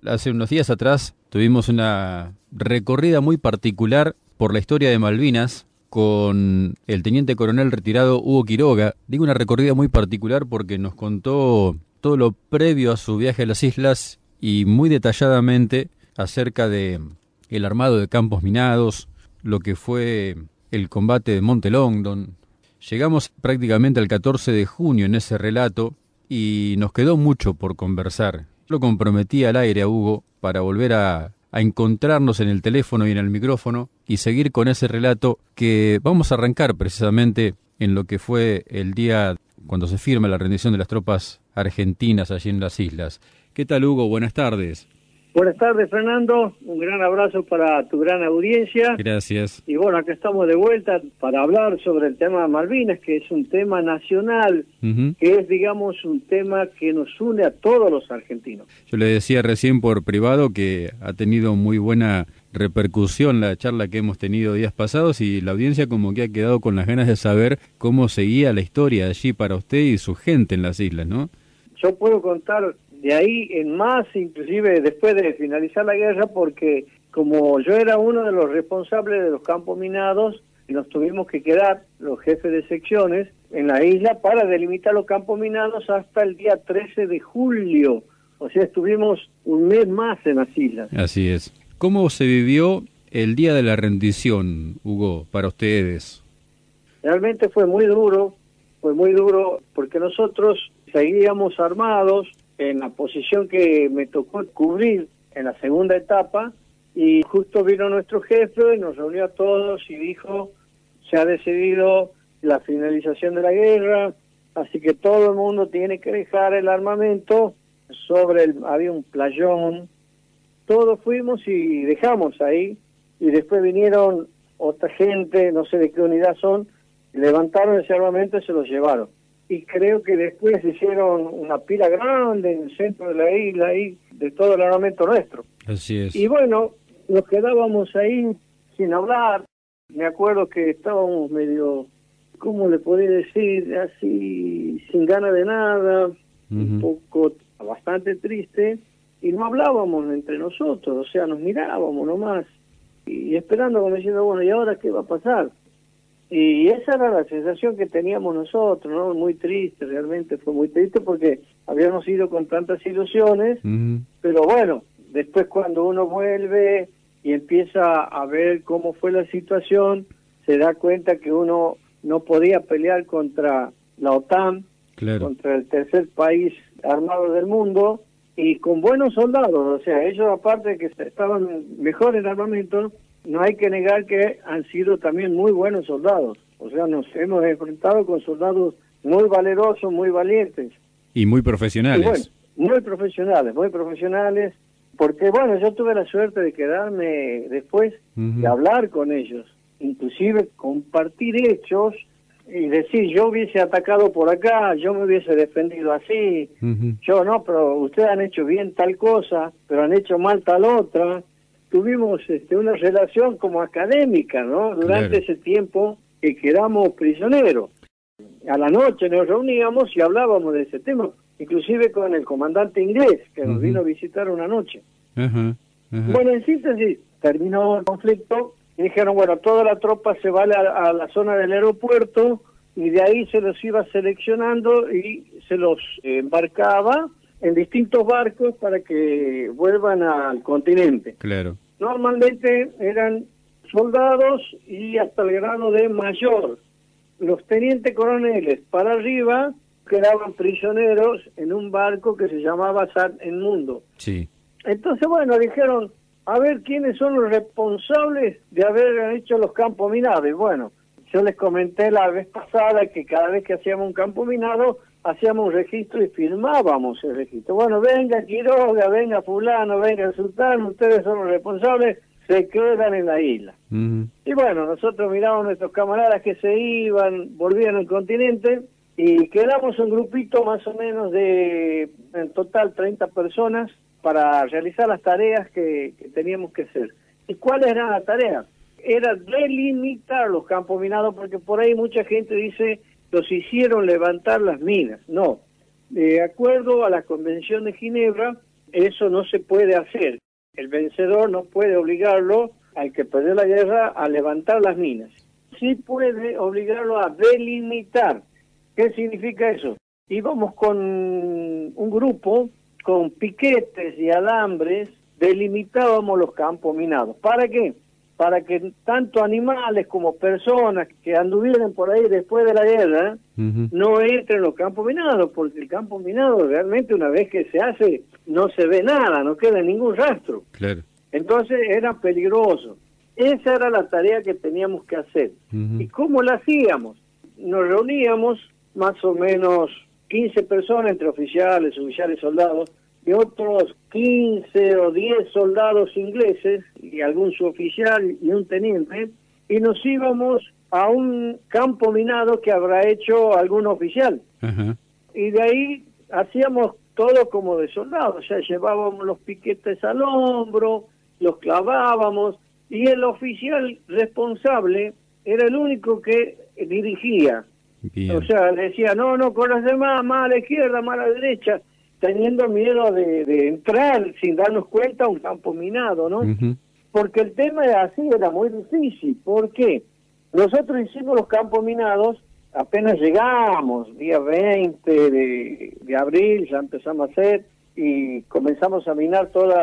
Hace unos días atrás tuvimos una recorrida muy particular por la historia de Malvinas con el teniente coronel retirado Hugo Quiroga. Digo una recorrida muy particular porque nos contó todo lo previo a su viaje a las islas y muy detalladamente acerca de el armado de campos minados, lo que fue el combate de Monte Longdon. Llegamos prácticamente al 14 de junio en ese relato y nos quedó mucho por conversar. Lo comprometí al aire a Hugo para volver a encontrarnos en el teléfono y en el micrófono y seguir con ese relato que vamos a arrancar precisamente en lo que fue el día cuando se firma la rendición de las tropas argentinas allí en las islas. ¿Qué tal, Hugo? Buenas tardes. Buenas tardes, Fernando. Un gran abrazo para tu gran audiencia. Gracias. Y bueno, acá estamos de vuelta para hablar sobre el tema de Malvinas, que es un tema nacional, que es, digamos, un tema que nos une a todos los argentinos. Yo le decía recién por privado que ha tenido muy buena repercusión la charla que hemos tenido días pasados y la audiencia como que ha quedado con las ganas de saber cómo seguía la historia allí para usted y su gente en las islas, ¿no? Yo puedo contar de ahí en más, inclusive después de finalizar la guerra, porque como yo era uno de los responsables de los campos minados, nos tuvimos que quedar, los jefes de secciones, en la isla para delimitar los campos minados hasta el día 13 de julio. O sea, estuvimos un mes más en las islas. Así es. ¿Cómo se vivió el día de la rendición, Hugo, para ustedes? Realmente fue muy duro porque nosotros seguíamos armados en la posición que me tocó cubrir en la segunda etapa, y justo vino nuestro jefe, nos reunió a todos y dijo: se ha decidido la finalización de la guerra, así que todo el mundo tiene que dejar el armamento. Había un playón, todos fuimos y dejamos ahí, y después vinieron otra gente, no sé de qué unidad son, levantaron ese armamento y se los llevaron. Y creo que después hicieron una pila grande en el centro de la isla, ahí, de todo el armamento nuestro. Así es. Y bueno, nos quedábamos ahí sin hablar. Me acuerdo que estábamos medio, ¿cómo le podría decir? Así, sin ganas de nada, un poco, bastante triste. Y no hablábamos entre nosotros, o sea, nos mirábamos nomás. Y esperando, como diciendo, bueno, ¿y ahora qué va a pasar? Y esa era la sensación que teníamos nosotros, ¿no? Muy triste, realmente fue muy triste porque habíamos ido con tantas ilusiones, pero bueno, después cuando uno vuelve y empieza a ver cómo fue la situación, se da cuenta que uno no podía pelear contra la OTAN, claro, contra el tercer país armado del mundo, y con buenos soldados. O sea, ellos, aparte de que estaban mejor en armamento, no hay que negar que han sido también muy buenos soldados. O sea, nos hemos enfrentado con soldados muy valerosos, muy valientes. Y muy profesionales. Y bueno, muy profesionales, porque bueno, yo tuve la suerte de quedarme después de hablar con ellos, inclusive compartir hechos y decir: yo hubiese atacado por acá, yo me hubiese defendido así, yo no, pero ustedes han hecho bien tal cosa, pero han hecho mal tal otra. Tuvimos una relación como académica, ¿no? Durante ese tiempo que quedamos prisioneros. A la noche nos reuníamos y hablábamos de ese tema, inclusive con el comandante inglés, que nos vino a visitar una noche. Bueno, en síntesis, terminó el conflicto y dijeron: bueno, toda la tropa se va a la zona del aeropuerto, y de ahí se los iba seleccionando y se los embarcaba en distintos barcos para que vuelvan al continente. Claro. Normalmente eran soldados y hasta el grado de mayor. Los tenientes coroneles para arriba quedaban prisioneros en un barco que se llamaba San Edmundo. Sí. Entonces, bueno, dijeron: a ver quiénes son los responsables de haber hecho los campos minados. Y bueno, yo les comenté la vez pasada que cada vez que hacíamos un campo minado, hacíamos un registro y firmábamos el registro. Bueno, venga Quiroga, venga fulano, venga sultán, ustedes son los responsables, se quedan en la isla. Y bueno, nosotros miramos a nuestros camaradas que se iban, volvían al continente, y quedamos un grupito más o menos de, en total, 30 personas para realizar las tareas que teníamos que hacer. ¿Y cuáles eran las tareas? Era delimitar los campos minados, porque por ahí mucha gente dice: los hicieron levantar las minas. No, de acuerdo a la Convención de Ginebra, Eso no se puede hacer. El vencedor no puede obligarlo al que perdió la guerra a levantar las minas. Sí puede obligarlo a delimitar. ¿Qué significa eso? Íbamos con un grupo, con piquetes y alambres, delimitábamos los campos minados. ¿Para qué? Para que tanto animales como personas que anduvieran por ahí después de la guerra no entren en los campos minados, porque el campo minado realmente una vez que se hace no se ve nada, no queda ningún rastro. Claro. Entonces era peligroso. Esa era la tarea que teníamos que hacer. ¿Y cómo la hacíamos? Nos reuníamos más o menos 15 personas, entre oficiales, soldados, y otros 15 o 10 soldados ingleses, y algún suboficial y un teniente, y nos íbamos a un campo minado que habrá hecho algún oficial. Y de ahí hacíamos todo como de soldados, o sea, llevábamos los piquetes al hombro, los clavábamos, y el oficial responsable era el único que dirigía. Bien. O sea, decía, no, corras de más a la izquierda, más a la derecha, teniendo miedo de entrar sin darnos cuenta a un campo minado, ¿no? Porque el tema era así, era muy difícil. ¿Por qué? Nosotros hicimos los campos minados, apenas llegamos, día 20 de abril, ya empezamos a hacer, y comenzamos a minar todo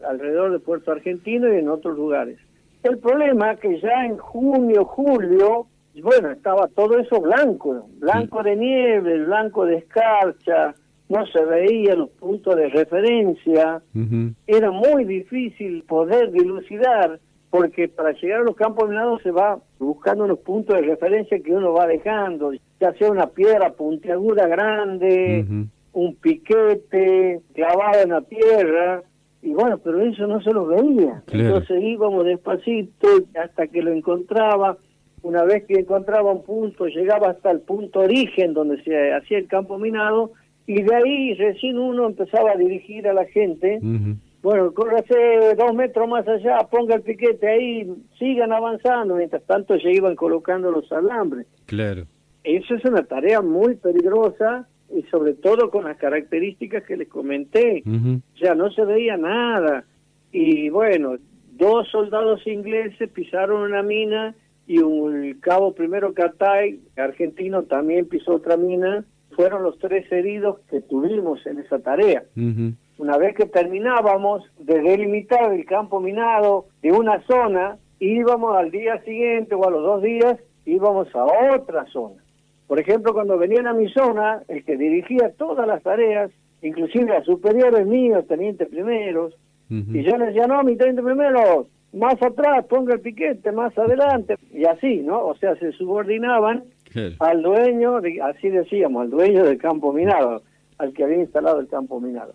alrededor de Puerto Argentino y en otros lugares. El problema es que ya en junio, julio, bueno, estaba todo eso blanco de nieve, blanco de escarcha, no se veían los puntos de referencia, era muy difícil poder dilucidar, porque para llegar a los campos minados se va buscando unos puntos de referencia que uno va dejando, ya sea una piedra puntiaguda grande, un piquete clavado en la tierra, y bueno, pero eso no se lo veía. Claro. Entonces íbamos despacito hasta que lo encontraba. Una vez que encontraba un punto, llegaba hasta el punto origen donde se hacía el campo minado, y de ahí recién uno empezaba a dirigir a la gente. Bueno, córrase 2 metros más allá, ponga el piquete ahí, sigan avanzando. Mientras tanto ya iban colocando los alambres. Claro. Eso es una tarea muy peligrosa, y sobre todo con las características que les comenté. O sea, no se veía nada. Y bueno, 2 soldados ingleses pisaron una mina, y el cabo primero Catay, argentino, también pisó otra mina. Fueron los 3 heridos que tuvimos en esa tarea. Una vez que terminábamos de delimitar el campo minado de una zona, íbamos al día siguiente o a los 2 días, íbamos a otra zona. Por ejemplo, cuando venían a mi zona, el que dirigía todas las tareas, inclusive a superiores míos, tenientes primeros, y yo les decía, no, mi teniente primero, más atrás, ponga el piquete, más adelante, y así, ¿no? O sea, se subordinaban al dueño, así decíamos, al dueño del campo minado, al que había instalado el campo minado.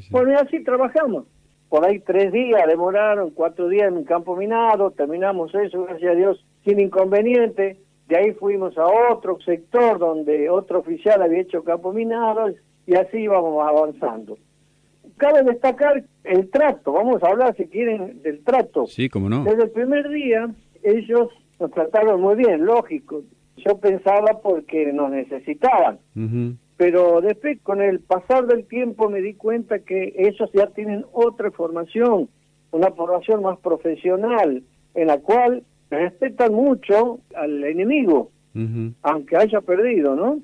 Bueno, y así trabajamos. Por ahí 3 días demoraron, 4 días en un campo minado, terminamos eso, gracias a Dios, sin inconveniente. De ahí fuimos a otro sector donde otro oficial había hecho campo minado, y así íbamos avanzando. Cabe destacar el trato, vamos a hablar si quieren del trato. Sí, cómo no. Desde el primer día ellos nos trataron muy bien, lógico. Yo pensaba porque nos necesitaban, pero después con el pasar del tiempo me di cuenta que ellos ya tienen otra formación, una formación más profesional, en la cual respetan mucho al enemigo, aunque haya perdido, ¿no?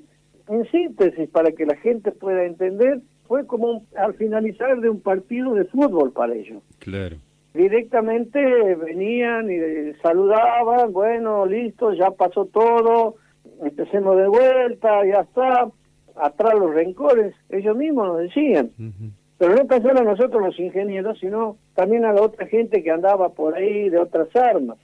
En síntesis, para que la gente pueda entender, fue como al finalizar de un partido de fútbol para ellos. Claro. Directamente venían y saludaban, bueno, listo, ya pasó todo, empecemos de vuelta, ya está, atrás los rencores, ellos mismos nos decían. Pero no tan solo a nosotros los ingenieros, sino también a la otra gente que andaba por ahí de otras armas.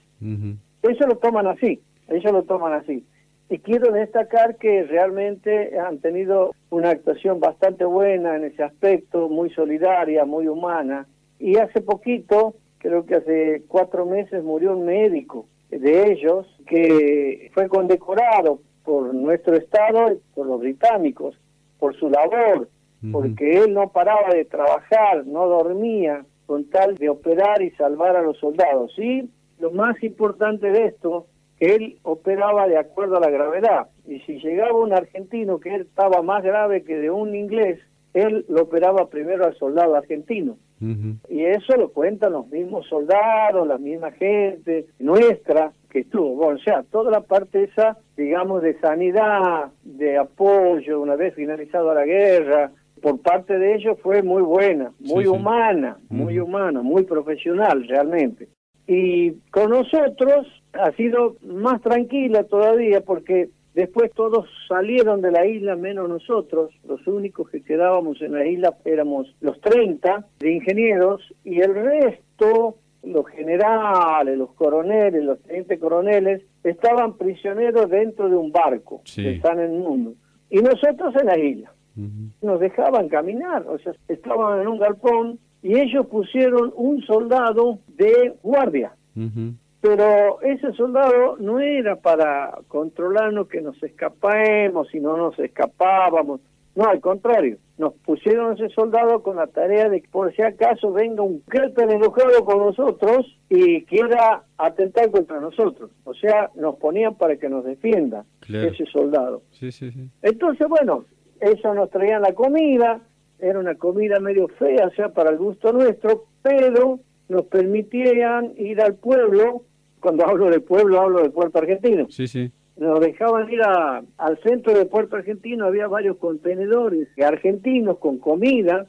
Ellos lo toman así. Y quiero destacar que realmente han tenido una actuación bastante buena en ese aspecto, muy solidaria, muy humana. Y hace poquito, creo que hace 4 meses, murió un médico de ellos que fue condecorado por nuestro Estado y por los británicos, por su labor, porque él no paraba de trabajar, no dormía, con tal de operar y salvar a los soldados. Y lo más importante de esto, él operaba de acuerdo a la gravedad, y si llegaba un argentino que él estaba más grave que de un inglés, él lo operaba primero al soldado argentino. Y eso lo cuentan los mismos soldados, la misma gente nuestra que estuvo. Bueno, o sea, toda la parte esa, digamos, de sanidad, de apoyo, una vez finalizada la guerra, por parte de ellos fue muy buena, muy humana, muy profesional realmente. Y con nosotros ha sido más tranquila todavía porque después todos salieron de la isla menos nosotros. Los únicos que quedábamos en la isla éramos los 30 de ingenieros y el resto, los generales, los coroneles, los tenientes coroneles, estaban prisioneros dentro de un barco que están en el mundo. Y nosotros en la isla. Nos dejaban caminar, o sea, estaban en un galpón y ellos pusieron un soldado de guardia. Pero ese soldado no era para controlarnos que nos escapemos y no nos escapábamos. No, al contrario, nos pusieron ese soldado con la tarea de que por si acaso venga un cártel enojado con nosotros y quiera atentar contra nosotros. O sea, nos ponían para que nos defienda ese soldado. Entonces, bueno, eso nos traían la comida, era una comida medio fea, o sea, para el gusto nuestro, pero nos permitían ir al pueblo. Cuando hablo de pueblo, hablo de Puerto Argentino. Nos dejaban ir al centro de Puerto Argentino, había varios contenedores argentinos con comida.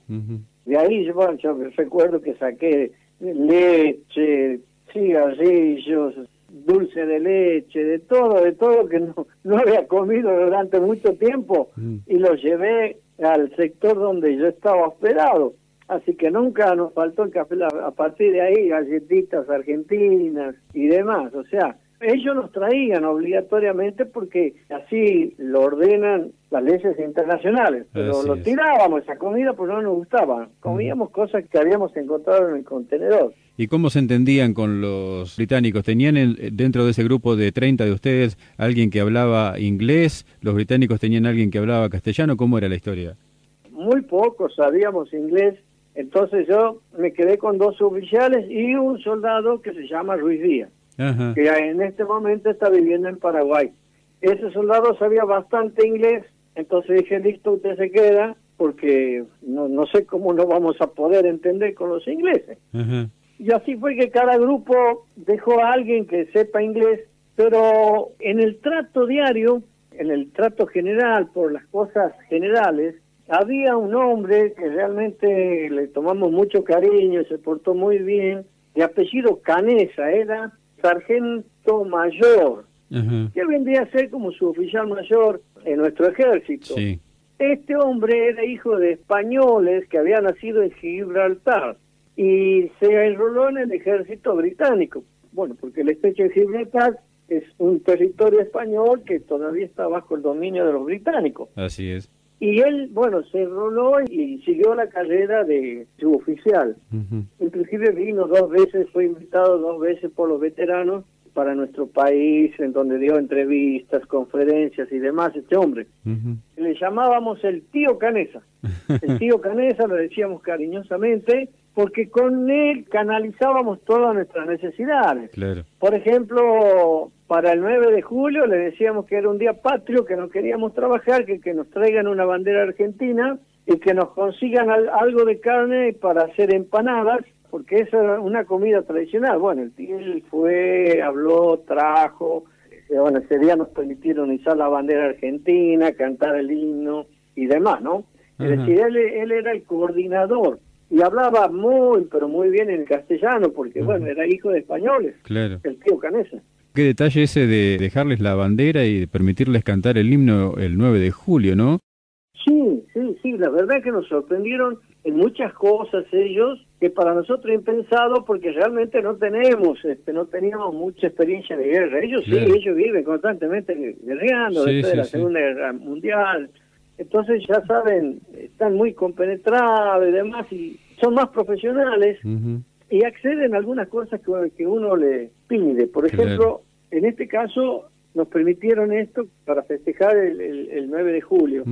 De ahí yo recuerdo que saqué leche, cigarrillos, dulce de leche, de todo que no había comido durante mucho tiempo, y lo llevé al sector donde yo estaba hospedado. Así que nunca nos faltó el café. A partir de ahí, galletitas argentinas y demás. O sea, ellos nos traían obligatoriamente porque así lo ordenan las leyes internacionales. Pero lo tirábamos, esa comida, pues no nos gustaba. Comíamos cosas que habíamos encontrado en el contenedor. ¿Y cómo se entendían con los británicos? ¿Tenían dentro de ese grupo de 30 de ustedes alguien que hablaba inglés? ¿Los británicos tenían alguien que hablaba castellano? ¿Cómo era la historia? Muy pocos sabíamos inglés. Entonces yo me quedé con 2 suboficiales y un soldado que se llama Ruiz Díaz, que en este momento está viviendo en Paraguay. Ese soldado sabía bastante inglés, entonces dije, listo, usted se queda, porque no sé cómo nos vamos a poder entender con los ingleses. Y así fue que cada grupo dejó a alguien que sepa inglés, pero en el trato diario, en el trato general, por las cosas generales, había un hombre que realmente le tomamos mucho cariño, se portó muy bien, de apellido Canesa, era sargento mayor, que vendría a ser como su oficial mayor en nuestro ejército. Este hombre era hijo de españoles que había nacido en Gibraltar y se enroló en el ejército británico. Bueno, porque el estrecho de Gibraltar es un territorio español que todavía está bajo el dominio de los británicos. Así es. Y él, bueno, se enroló y siguió la carrera de suboficial. Inclusive vino 2 veces, fue invitado 2 veces por los veteranos para nuestro país, en donde dio entrevistas, conferencias y demás, este hombre. Le llamábamos el tío Canesa. El tío Canesa, lo decíamos cariñosamente, porque con él canalizábamos todas nuestras necesidades. Por ejemplo, para el 9 de julio le decíamos que era un día patrio, que no queríamos trabajar, que nos traigan una bandera argentina y que nos consigan algo de carne para hacer empanadas, porque esa era una comida tradicional. Bueno, el tío fue, habló, trajo, bueno, ese día nos permitieron izar la bandera argentina, cantar el himno y demás, ¿no? Es decir, él era el coordinador y hablaba muy, pero muy bien en castellano, porque, bueno, era hijo de españoles, el tío Canesa. Qué detalle ese de dejarles la bandera y de permitirles cantar el himno el 9 de julio, ¿no? Sí, la verdad es que nos sorprendieron en muchas cosas ellos, que para nosotros impensado, porque realmente no teníamos mucha experiencia de guerra. Ellos ellos viven constantemente guerreando después de la Segunda Guerra Mundial. Entonces ya saben, están muy compenetrados y demás, y son más profesionales y acceden a algunas cosas que uno le pide. Por ejemplo, en este caso nos permitieron esto para festejar el 9 de julio.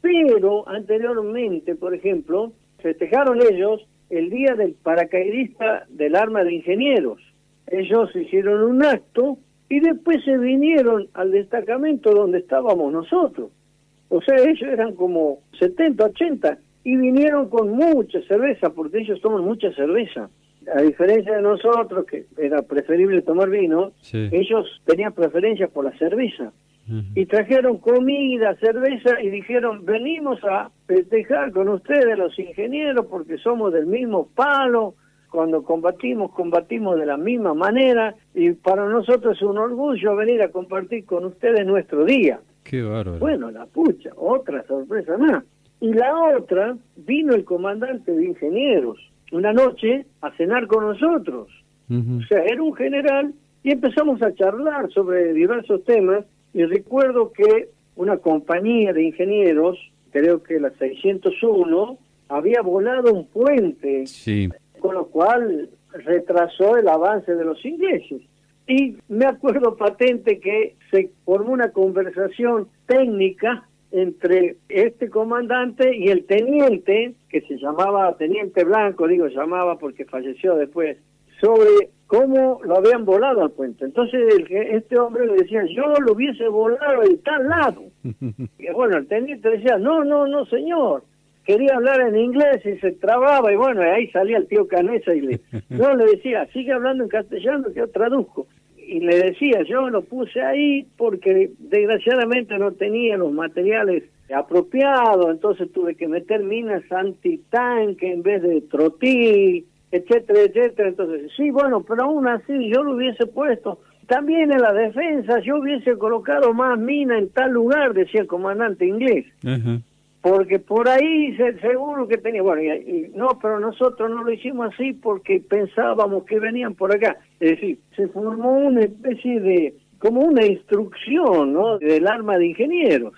Pero anteriormente, por ejemplo, festejaron ellos el día del paracaidista del Arma de Ingenieros. Ellos hicieron un acto y después se vinieron al destacamento donde estábamos nosotros. O sea, ellos eran como 70, 80 y vinieron con mucha cerveza, porque ellos toman mucha cerveza. A diferencia de nosotros, que era preferible tomar vino, sí. ellos tenían preferencia por la cerveza. Y trajeron comida, cerveza, y dijeron, venimos a festejar con ustedes los ingenieros, porque somos del mismo palo, cuando combatimos de la misma manera, y para nosotros es un orgullo venir a compartir con ustedes nuestro día. Qué bárbaro. Bueno, la pucha, otra sorpresa más. Y la otra, vino el comandante de ingenieros una noche a cenar con nosotros. O sea, era un general, y empezamos a charlar sobre diversos temas, y recuerdo que una compañía de ingenieros, creo que la 601, había volado un puente, sí. con lo cual retrasó el avance de los ingleses. Y me acuerdo patente que se formó una conversación técnica entre este comandante y el teniente, que se llamaba Teniente Blanco, llamaba porque falleció después, sobre cómo lo habían volado al puente. Entonces este hombre le decía, yo lo hubiese volado en tal lado. Y bueno, el teniente decía, no, señor. Quería hablar en inglés y se trababa, y bueno, ahí salía el tío Canesa y le decía, sigue hablando en castellano que yo traduzco. Y le decía, yo lo puse ahí porque desgraciadamente no tenía los materiales apropiados, entonces tuve que meter minas antitanque en vez de trotil, etcétera, etcétera. Entonces, sí, bueno, pero aún así yo lo hubiese puesto. También en la defensa yo hubiese colocado más minas en tal lugar, decía el comandante inglés. Porque por ahí seguro que tenía, bueno, no, pero nosotros no lo hicimos así porque pensábamos que venían por acá. Es decir, se formó una especie de, como una instrucción, ¿no?, del arma de ingenieros.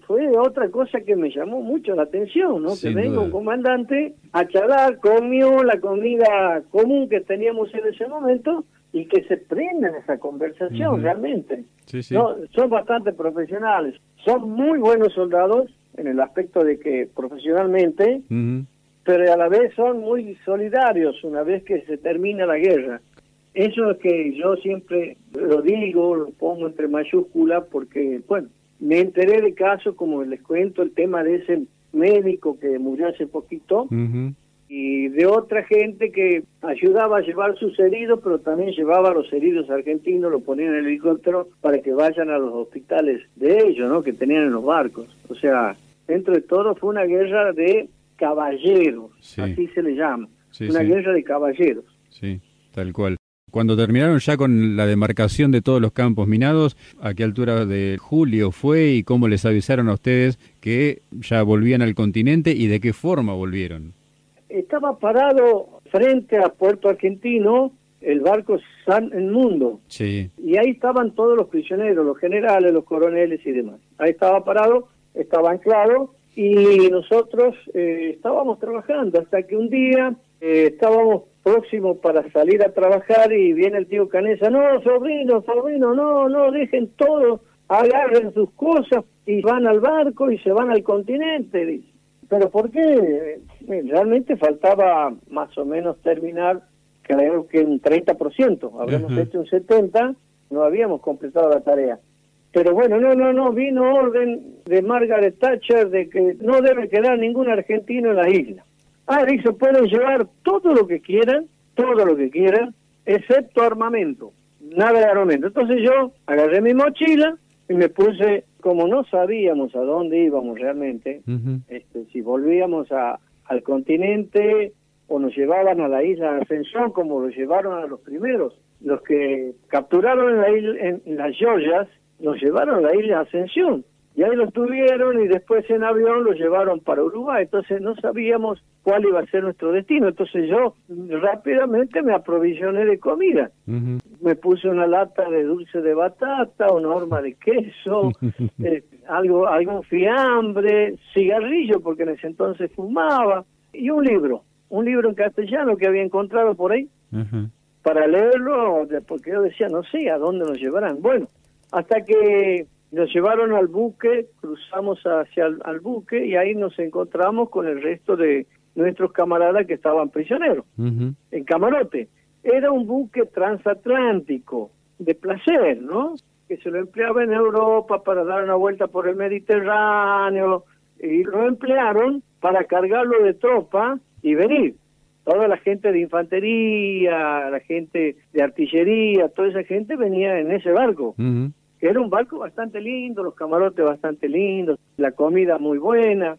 Fue otra cosa que me llamó mucho la atención, ¿no? Sin que venga duda. un comandante a charlar, comió la comida común que teníamos en ese momento y que se prenda en esa conversación realmente. Sí, sí. No, son bastante profesionales, son muy buenos soldados, en el aspecto de que profesionalmente, pero a la vez son muy solidarios una vez que se termina la guerra. Eso es que yo siempre lo digo, lo pongo entre mayúsculas, porque, bueno, me enteré de casos, como les cuento, el tema de ese médico que murió hace poquito, y de otra gente que ayudaba a llevar sus heridos, pero también llevaba a los heridos argentinos, los ponían en el helicóptero para que vayan a los hospitales de ellos, ¿no?, que tenían en los barcos. O sea, dentro de todo fue una guerra de caballeros, así se le llama, una guerra de caballeros. Sí, tal cual. Cuando terminaron ya con la demarcación de todos los campos minados, ¿a qué altura de julio fue y cómo les avisaron a ustedes que ya volvían al continente y de qué forma volvieron? Estaba parado frente a Puerto Argentino el barco San Mundo. Sí. Y ahí estaban todos los prisioneros, los generales, los coroneles y demás. Ahí estaba parado, estaba anclado, y nosotros estábamos trabajando hasta que un día estábamos próximos para salir a trabajar y viene el tío Canesa, no, sobrino, no, dejen todo, agarren sus cosas y van al barco y se van al continente, dice. ¿Pero por qué? Realmente faltaba más o menos terminar, creo que un 30%, habíamos hecho un 70%, no habíamos completado la tarea. Pero bueno, no, vino orden de Margaret Thatcher de que no debe quedar ningún argentino en la isla. Dice, pueden llevar todo lo que quieran, excepto armamento, nada de armamento. Entonces yo agarré mi mochila y me puse, como no sabíamos a dónde íbamos realmente, si volvíamos al continente o nos llevaban a la isla de Ascensión, como lo llevaron a los primeros. Los que capturaron en las Georgias, los llevaron a la isla de Ascensión, y ahí los tuvieron y después en avión los llevaron para Uruguay. Entonces no sabíamos cuál iba a ser nuestro destino. Entonces yo rápidamente me aprovisioné de comida. Me puse una lata de dulce de batata, una horma de queso, algún fiambre, cigarrillo, porque en ese entonces fumaba, y un libro en castellano que había encontrado por ahí, para leerlo, porque yo decía, no sé a dónde nos llevarán. Bueno, hasta que nos llevaron al buque, cruzamos hacia el buque, y ahí nos encontramos con el resto de nuestros camaradas que estaban prisioneros, en camarote. Era un buque transatlántico, de placer, ¿no?, que se lo empleaba en Europa para dar una vuelta por el Mediterráneo, y lo emplearon para cargarlo de tropa y venir. Toda la gente de infantería, la gente de artillería, toda esa gente venía en ese barco. Que era un barco bastante lindo, los camarotes bastante lindos, la comida muy buena.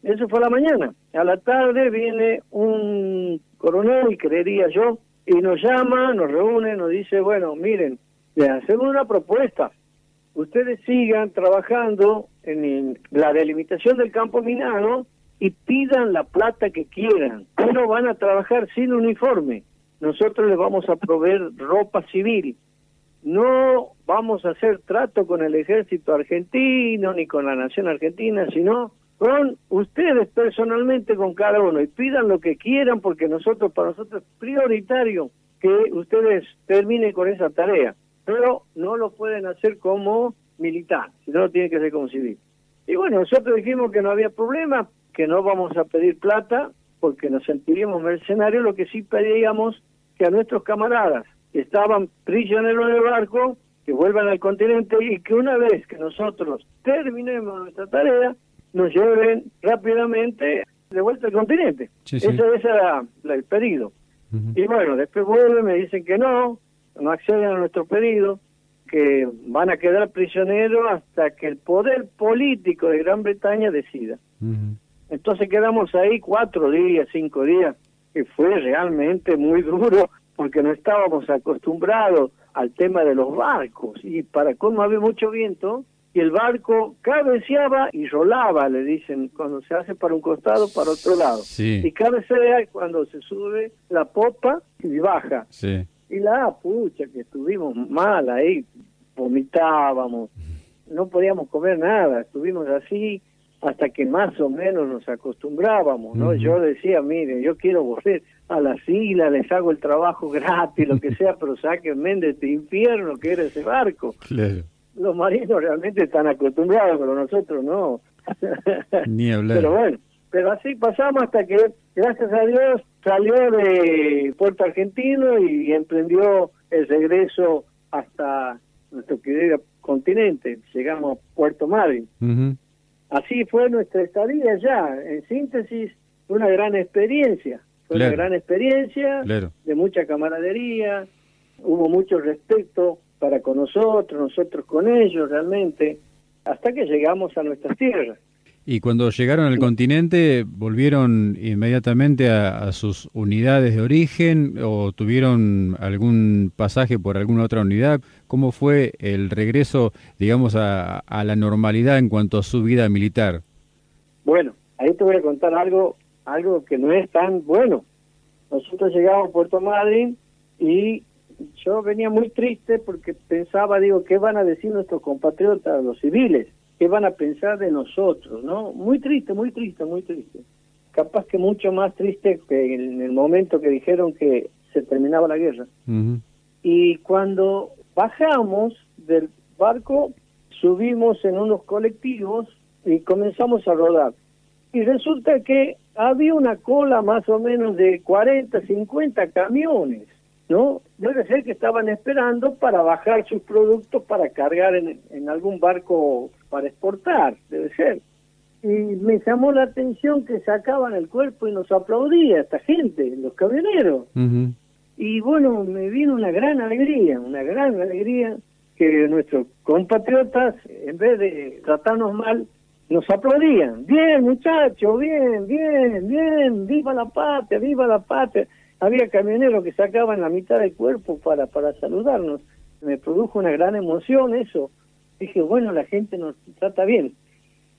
Eso fue a la mañana. A la tarde viene un coronel, creería yo, y nos llama, nos reúne, nos dice, bueno, miren, les hacemos una propuesta. Ustedes sigan trabajando en la delimitación del campo minado y pidan la plata que quieran, pero van a trabajar sin uniforme. Nosotros les vamos a proveer ropa civil. No vamos a hacer trato con el ejército argentino ni con la nación argentina, sino con ustedes personalmente, con cada uno, y pidan lo que quieran, porque para nosotros es prioritario que ustedes terminen con esa tarea, pero no lo pueden hacer como militar, sino lo tienen que hacer como civil. Y bueno, nosotros dijimos que no había problema, que no vamos a pedir plata, porque nos sentiríamos mercenarios. Lo que sí pedíamos que a nuestros camaradas que estaban prisioneros en el barco, que vuelvan al continente, y que una vez que nosotros terminemos nuestra tarea, nos lleven rápidamente de vuelta al continente. Sí, sí. Ese era el pedido. Y bueno, después vuelven, me dicen que no acceden a nuestro pedido, que van a quedar prisioneros hasta que el poder político de Gran Bretaña decida. Entonces quedamos ahí 4 días, 5 días, que fue realmente muy duro, porque no estábamos acostumbrados al tema de los barcos, y para colmo había mucho viento, y el barco cabeceaba y rolaba, le dicen, cuando se hace para un costado, para otro lado. Sí. Y cabecea cuando se sube la popa y baja. Sí. Y pucha, que estuvimos mal ahí, vomitábamos, no podíamos comer nada, estuvimos así hasta que más o menos nos acostumbrábamos, ¿no? Yo decía, miren, yo quiero volver a las islas, les hago el trabajo gratis, lo que sea, pero sáquenme de este infierno que era ese barco. Claro. Los marinos realmente están acostumbrados, pero nosotros no. Ni hablar. Pero bueno, pero así pasamos hasta que, gracias a Dios, salió de Puerto Argentino y emprendió el regreso hasta nuestro querido continente. Llegamos a Puerto Madryn. Así fue nuestra estadía allá. En síntesis, fue una gran experiencia. Fue una gran experiencia de mucha camaradería. Hubo mucho respeto para con nosotros con ellos realmente, hasta que llegamos a nuestras tierras. Y cuando llegaron al continente, ¿volvieron inmediatamente a sus unidades de origen o tuvieron algún pasaje por alguna otra unidad? ¿Cómo fue el regreso, digamos, a la normalidad en cuanto a su vida militar? Bueno, ahí te voy a contar algo que no es tan bueno. Nosotros llegamos a Puerto Madryn y yo venía muy triste porque pensaba, ¿qué van a decir nuestros compatriotas, los civiles? ¿Qué van a pensar de nosotros? ¿No? Muy triste, muy triste, muy triste. Capaz que mucho más triste que en el momento que dijeron que se terminaba la guerra. Y cuando bajamos del barco, subimos en unos colectivos y comenzamos a rodar. Y resulta que había una cola más o menos de 40, 50 camiones, ¿no? Debe ser que estaban esperando para bajar sus productos para cargar en algún barco para exportar, debe ser. Y me llamó la atención que sacaban el cuerpo y nos aplaudía esta gente, los camioneros. Y bueno, me vino una gran alegría que nuestros compatriotas, en vez de tratarnos mal, nos aplaudían. Bien, muchachos, bien, bien, bien, viva la patria, viva la patria. Había camioneros que sacaban la mitad del cuerpo para saludarnos. Me produjo una gran emoción eso. Dije, bueno, la gente nos trata bien.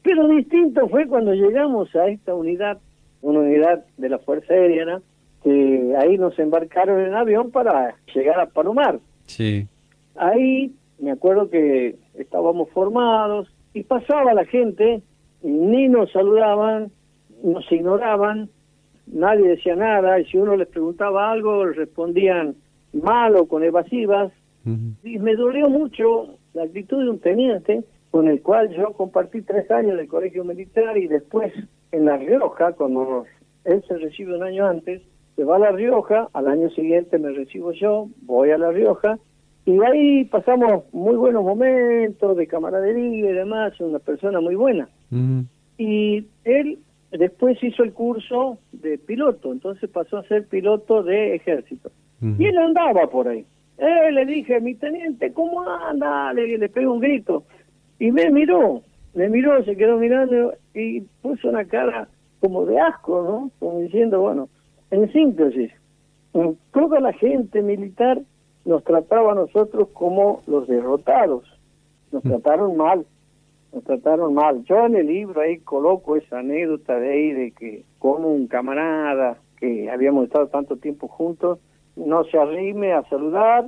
Pero distinto fue cuando llegamos a esta unidad, una unidad de la Fuerza Aérea, ¿no? Que ahí nos embarcaron en avión para llegar a Palomar. Sí. Ahí me acuerdo que estábamos formados y pasaba la gente, y ni nos saludaban, nos ignoraban, nadie decía nada, y si uno les preguntaba algo, respondían mal o con evasivas. Y me dolió mucho la actitud de un teniente con el cual yo compartí 3 años del colegio militar, y después en La Rioja, cuando él se recibe un año antes, se va a La Rioja, al año siguiente me recibo yo, voy a La Rioja, y ahí pasamos muy buenos momentos de camaradería y demás, una persona muy buena. Y él después hizo el curso de piloto, entonces pasó a ser piloto de ejército. Y él andaba por ahí. Le dije, mi teniente, ¿cómo anda? Le pego un grito. Y me miró, se quedó mirando y puso una cara como de asco, ¿no? Como diciendo, bueno, en síntesis, toda la gente militar nos trataba a nosotros como los derrotados. Nos trataron mal. Yo en el libro ahí coloco esa anécdota de ahí, de que como un camarada que habíamos estado tanto tiempo juntos, no se arrime a saludar,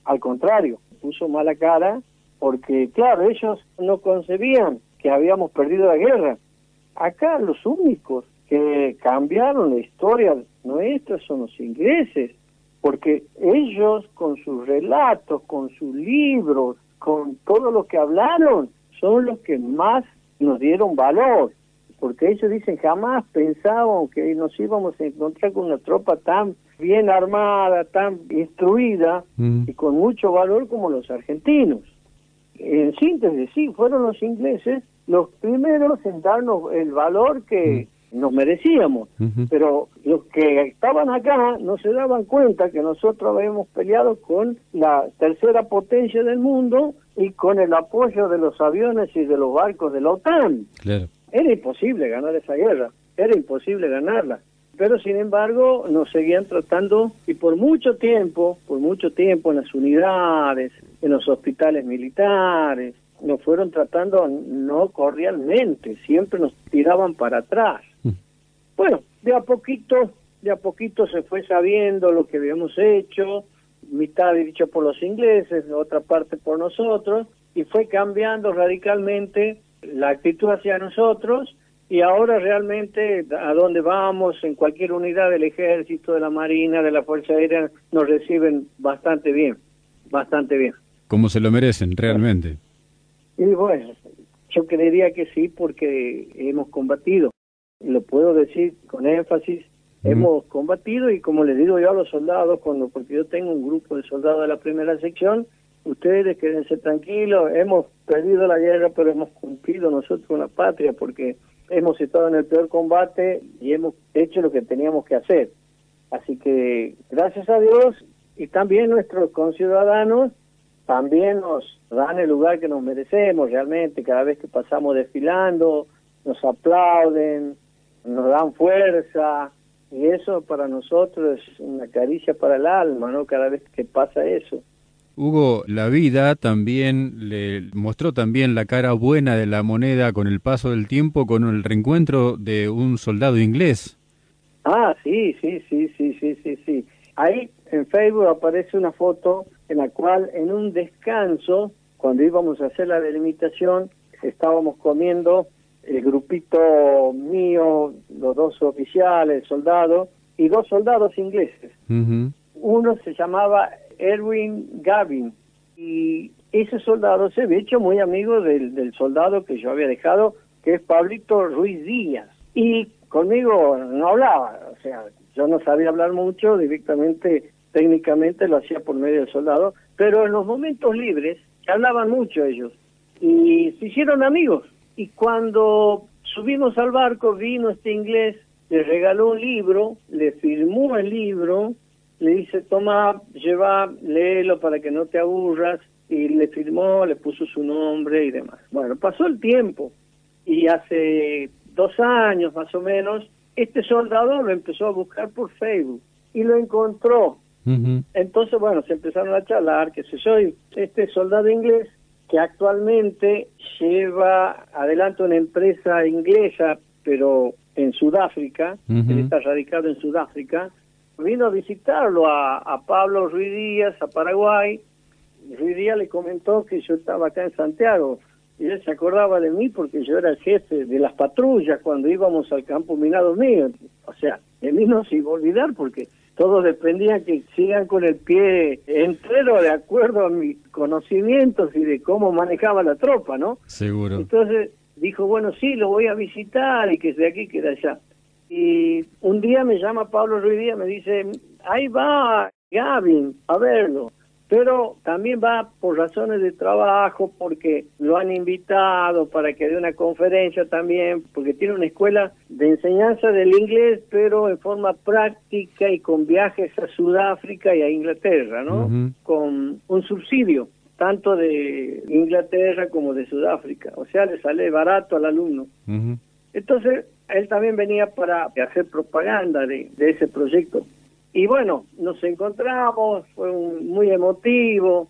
al contrario, puso mala cara, porque claro, ellos no concebían que habíamos perdido la guerra. Acá los únicos que cambiaron la historia nuestra son los ingleses, porque ellos con sus relatos, con sus libros, con todo lo que hablaron, son los que más nos dieron valor, porque ellos dicen jamás pensaban que nos íbamos a encontrar con una tropa tan bien armada, tan instruida y con mucho valor como los argentinos. En síntesis, sí, fueron los ingleses los primeros en darnos el valor que nos merecíamos, pero los que estaban acá no se daban cuenta que nosotros habíamos peleado con la tercera potencia del mundo y con el apoyo de los aviones y de los barcos de la OTAN. Claro. Era imposible ganar esa guerra, era imposible ganarla. Pero sin embargo nos seguían tratando y por mucho tiempo en las unidades, en los hospitales militares, nos fueron tratando no cordialmente, siempre nos tiraban para atrás. Bueno, de a poquito se fue sabiendo lo que habíamos hecho, mitad dicho por los ingleses, otra parte por nosotros, y fue cambiando radicalmente la actitud hacia nosotros, y ahora realmente a donde vamos, en cualquier unidad del ejército, de la marina, de la fuerza aérea, nos reciben bastante bien. Como se lo merecen, realmente. Y bueno, yo creería que sí, porque hemos combatido, lo puedo decir con énfasis, hemos combatido, y como les digo yo a los soldados, porque yo tengo un grupo de soldados de la primera sección, ustedes quédense tranquilos, hemos perdido la guerra, pero hemos cumplido nosotros con la patria, porque hemos estado en el peor combate y hemos hecho lo que teníamos que hacer. Así que, gracias a Dios, y también nuestros conciudadanos, también nos dan el lugar que nos merecemos realmente. Cada vez que pasamos desfilando, nos aplauden, nos dan fuerza, y eso para nosotros es una caricia para el alma, ¿no? Cada vez que pasa eso. Hugo, la vida también le mostró también la cara buena de la moneda con el paso del tiempo, con el reencuentro de un soldado inglés. Ah, sí. Ahí en Facebook aparece una foto en la cual, en un descanso, cuando íbamos a hacer la delimitación, estábamos comiendo el grupito mío, los dos oficiales, soldados, y dos soldados ingleses. Uno se llamaba Erwin Gavin, y ese soldado se había hecho muy amigo del soldado que yo había dejado, que es Pablito Ruiz Díaz, y conmigo no hablaba, o sea, yo no sabía hablar mucho, directamente, técnicamente lo hacía por medio del soldado, pero en los momentos libres hablaban mucho ellos, y se hicieron amigos, y cuando subimos al barco vino este inglés, le regaló un libro, le firmó el libro, le dice, toma, lleva, léelo para que no te aburras, y le firmó, le puso su nombre y demás. Bueno, pasó el tiempo, y hace 2 años más o menos, este soldado lo empezó a buscar por Facebook, y lo encontró. Entonces, bueno, se empezaron a charlar, que sé yo, y este soldado inglés, que actualmente lleva adelante una empresa inglesa, pero en Sudáfrica, él está radicado en Sudáfrica, vino a visitarlo a Pablo Ruiz Díaz, a Paraguay. Ruiz Díaz le comentó que yo estaba acá en Santiago, y él se acordaba de mí porque yo era el jefe de las patrullas cuando íbamos al campo minado mío. O sea, de mí no se iba a olvidar, porque todos dependían que sigan con el pie entero de acuerdo a mis conocimientos y de cómo manejaba la tropa, ¿no? Seguro. Entonces dijo, bueno, sí, lo voy a visitar, y que es de aquí, que de allá. Y un día me llama Pablo Ruiz Díaz, me dice, ahí va Gavin a verlo, pero también va por razones de trabajo, porque lo han invitado para que dé una conferencia también, porque tiene una escuela de enseñanza del inglés, pero en forma práctica y con viajes a Sudáfrica y a Inglaterra, ¿no? Con un subsidio, tanto de Inglaterra como de Sudáfrica, o sea, le sale barato al alumno. Entonces, él también venía para hacer propaganda de ese proyecto. Y bueno, nos encontramos, fue muy emotivo,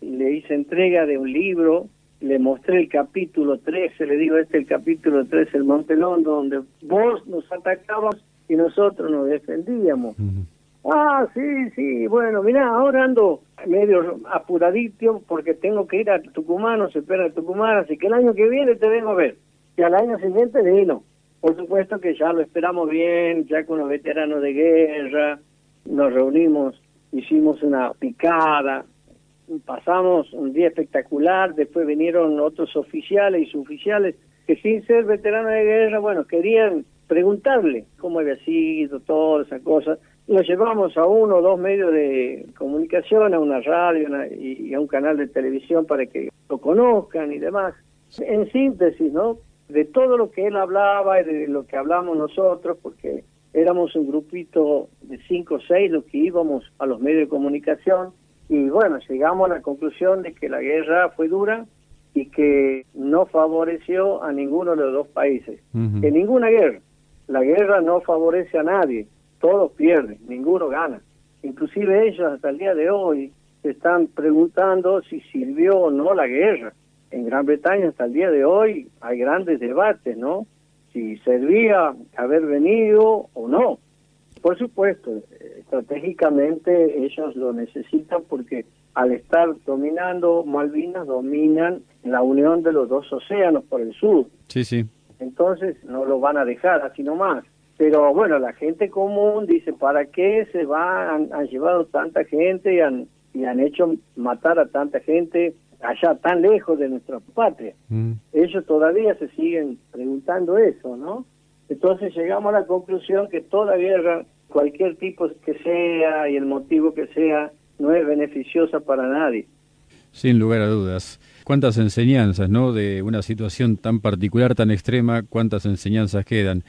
le hice entrega de un libro, le mostré el capítulo 13, le digo, el capítulo 13, el Monte London, donde vos nos atacabas y nosotros nos defendíamos. Ah, sí, bueno, mirá, ahora ando medio apuradito porque tengo que ir a Tucumán, no se espera a Tucumán, así que el año que viene te vengo a ver. Y al año siguiente vino. Por supuesto que ya lo esperamos bien, ya con los veteranos de guerra, nos reunimos, hicimos una picada, pasamos un día espectacular, después vinieron otros oficiales y suboficiales que sin ser veteranos de guerra, bueno, querían preguntarle cómo había sido, todas esas cosas. Lo llevamos a 1 o 2 medios de comunicación, a una radio y a un canal de televisión para que lo conozcan y demás. En síntesis, ¿no?, de todo lo que él hablaba y de lo que hablamos nosotros, porque éramos un grupito de 5 o 6 los que íbamos a los medios de comunicación, y bueno, llegamos a la conclusión de que la guerra fue dura y que no favoreció a ninguno de los dos países. En ninguna guerra. La guerra no favorece a nadie, todos pierden, ninguno gana. Inclusive ellos hasta el día de hoy se están preguntando si sirvió o no la guerra. En Gran Bretaña hasta el día de hoy hay grandes debates, ¿no?, si servía haber venido o no. Por supuesto, estratégicamente ellos lo necesitan porque al estar dominando Malvinas, dominan la unión de los dos océanos por el sur. Sí. Entonces no lo van a dejar así nomás. Pero bueno, la gente común dice, ¿para qué se han llevado tanta gente y han hecho matar a tanta gente allá tan lejos de nuestra patria? Ellos todavía se siguen preguntando eso, ¿no? Entonces llegamos a la conclusión que toda guerra, cualquier tipo que sea y el motivo que sea, no es beneficiosa para nadie. Sin lugar a dudas. Cuántas enseñanzas, ¿no?, de una situación tan particular, tan extrema, cuántas enseñanzas quedan.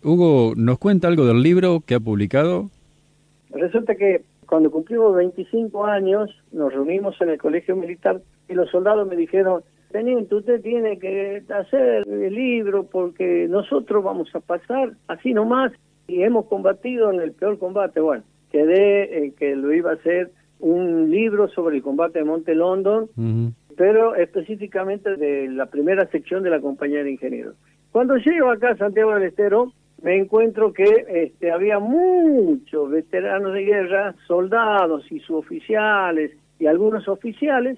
Hugo, ¿nos cuenta algo del libro que ha publicado? Resulta que cuando cumplimos 25 años, nos reunimos en el colegio militar y los soldados me dijeron, teniente, usted tiene que hacer el libro porque nosotros vamos a pasar así nomás y hemos combatido en el peor combate. Bueno, quedé en que lo iba a hacer un libro sobre el combate de Monte London, pero específicamente de la primera sección de la compañía de ingenieros. Cuando llego acá a Santiago del Estero, me encuentro que había muchos veteranos de guerra, soldados y suboficiales y algunos oficiales,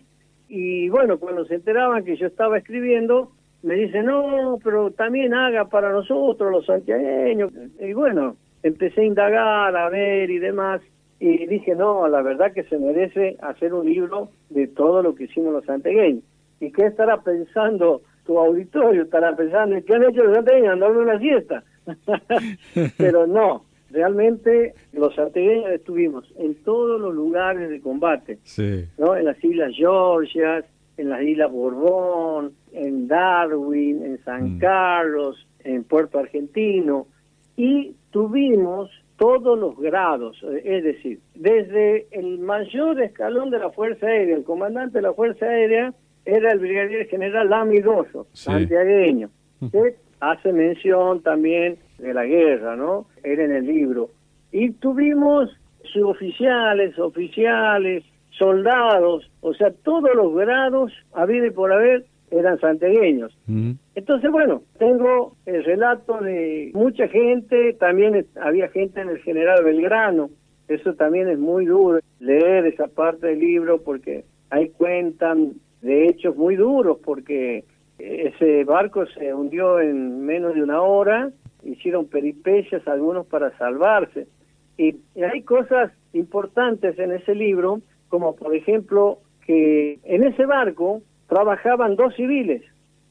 y bueno, cuando se enteraban que yo estaba escribiendo, me dicen, no, pero también haga para nosotros los santiagueños. Y bueno, empecé a indagar, a ver y demás, y dije, no, la verdad que se merece hacer un libro de todo lo que hicimos los santiagueños. ¿Y qué estará pensando tu auditorio? Estará pensando, ¿qué han hecho los santiagueños? ¿Andaron una siesta? Pero no, realmente los santiagueños estuvimos en todos los lugares de combate, ¿no? En las Islas Georgias, en las Islas Borbón, en Darwin, en San Carlos, en Puerto Argentino, y tuvimos todos los grados, es decir, desde el mayor escalón de la Fuerza Aérea, el comandante de la Fuerza Aérea era el brigadier general Lamidoso, santiagueño, que hace mención también de la guerra, ¿no? Era en el libro. Y tuvimos suboficiales, oficiales, soldados, o sea, todos los grados, habido y por haber, eran santiagueños. Entonces, bueno, tengo el relato de mucha gente, también había gente en el General Belgrano, eso también es muy duro, leer esa parte del libro, porque ahí cuentan de hechos muy duros, porque ese barco se hundió en menos de una hora, hicieron peripecias algunos para salvarse, y hay cosas importantes en ese libro, como por ejemplo que en ese barco trabajaban 2 civiles,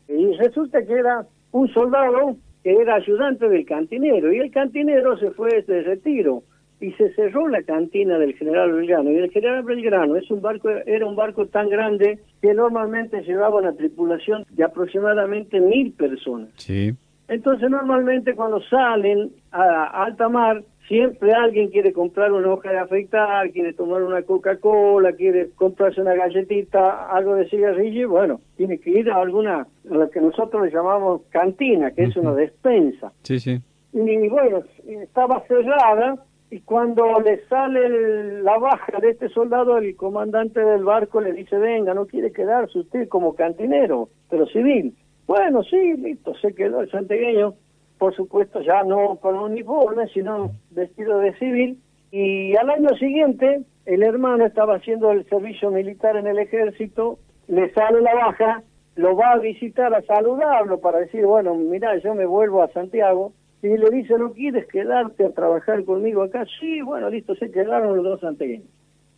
y resulta que era un soldado que era ayudante del cantinero, y el cantinero se fue de retiro, y se cerró la cantina del General Belgrano. Y el General Belgrano era un barco tan grande que normalmente llevaba una tripulación de aproximadamente 1000 personas. Sí. Entonces normalmente cuando salen a alta mar, siempre alguien quiere comprar una hoja de afeitar, quiere tomar una Coca-Cola, quiere comprarse una galletita, algo de cigarrillo, y bueno, tiene que ir a lo que nosotros le llamamos cantina, que es una despensa. Sí, sí. Y bueno, estaba cerrada, y cuando le sale la baja de este soldado, el comandante del barco le dice, venga, no quiere quedarse usted como cantinero, pero civil. Bueno, sí, listo, se quedó el santiagueño, por supuesto ya no con uniforme, sino vestido de civil, y al año siguiente el hermano estaba haciendo el servicio militar en el ejército, le sale la baja, lo va a visitar a saludarlo para decir, bueno, mira, yo me vuelvo a Santiago, y le dice, ¿no quieres quedarte a trabajar conmigo acá? Sí, bueno, listo, se quedaron los dos santiagueños.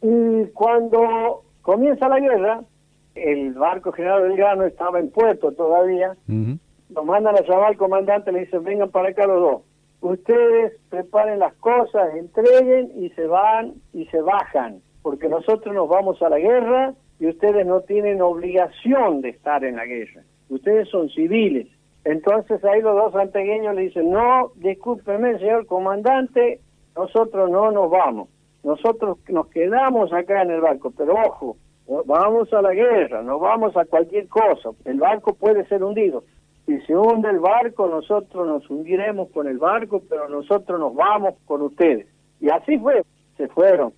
Y cuando comienza la guerra, el barco General Belgrano estaba en puerto todavía, lo mandan a llamar al comandante, le dicen, vengan para acá los dos. Ustedes preparen las cosas, entreguen y se van y se bajan, porque nosotros nos vamos a la guerra y ustedes no tienen obligación de estar en la guerra. Ustedes son civiles. Entonces ahí los dos santiagueños le dicen, no, discúlpeme, señor comandante, nosotros no nos vamos. Nosotros nos quedamos acá en el barco, pero ojo, vamos a la guerra, no vamos a cualquier cosa. El barco puede ser hundido. Si se hunde el barco, nosotros nos hundiremos con el barco, pero nosotros nos vamos con ustedes. Y así fue, se fueron.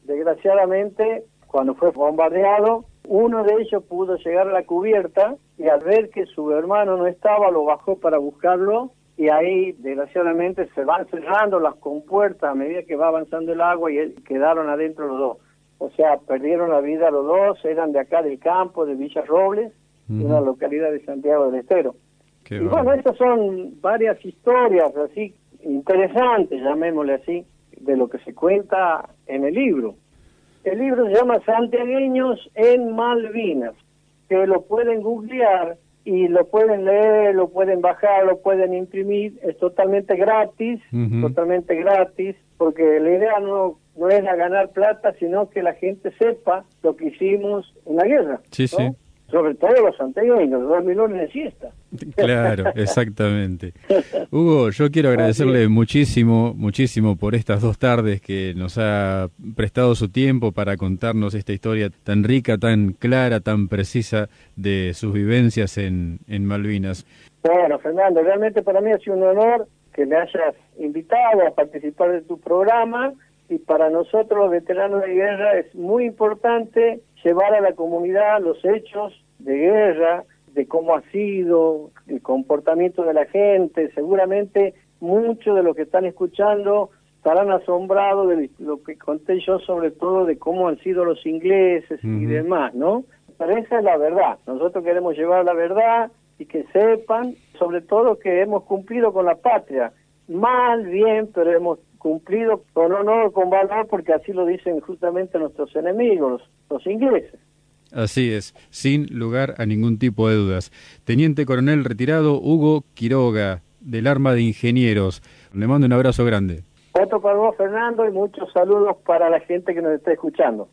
Desgraciadamente, cuando fue bombardeado, uno de ellos pudo llegar a la cubierta y al ver que su hermano no estaba, lo bajó para buscarlo y ahí, desgraciadamente, se van cerrando las compuertas a medida que va avanzando el agua y quedaron adentro los dos. O sea, perdieron la vida los dos, eran de acá del campo, de Villa Robles, una localidad de Santiago del Estero. Qué y bueno, estas son varias historias así interesantes, llamémosle así, de lo que se cuenta en el libro. El libro se llama Santiagueños en Malvinas, que lo pueden googlear y lo pueden leer, lo pueden bajar, lo pueden imprimir, es totalmente gratis, porque la idea no es ganar plata, sino que la gente sepa lo que hicimos en la guerra. Sí, ¿no? sí. Sobre todo los santiagueños, los dormilones de siesta. Claro, exactamente. Hugo, yo quiero agradecerle muchísimo por estas 2 tardes que nos ha prestado su tiempo para contarnos esta historia tan rica, tan clara, tan precisa de sus vivencias en Malvinas. Bueno, Fernando, realmente para mí ha sido un honor que me hayas invitado a participar de tu programa y para nosotros los veteranos de guerra es muy importante llevar a la comunidad los hechos de guerra, de cómo ha sido el comportamiento de la gente. Seguramente muchos de los que están escuchando estarán asombrados de lo que conté yo, sobre todo de cómo han sido los ingleses y demás, ¿no? Pero esa es la verdad. Nosotros queremos llevar la verdad y que sepan, sobre todo, que hemos cumplido con la patria. Mal, bien, pero hemos cumplido con honor, con valor, porque así lo dicen justamente nuestros enemigos, los ingleses. Así es, sin lugar a ningún tipo de dudas. Teniente Coronel retirado Hugo Quiroga, del Arma de Ingenieros. Le mando un abrazo grande. Otro para vos, Fernando, y muchos saludos para la gente que nos está escuchando.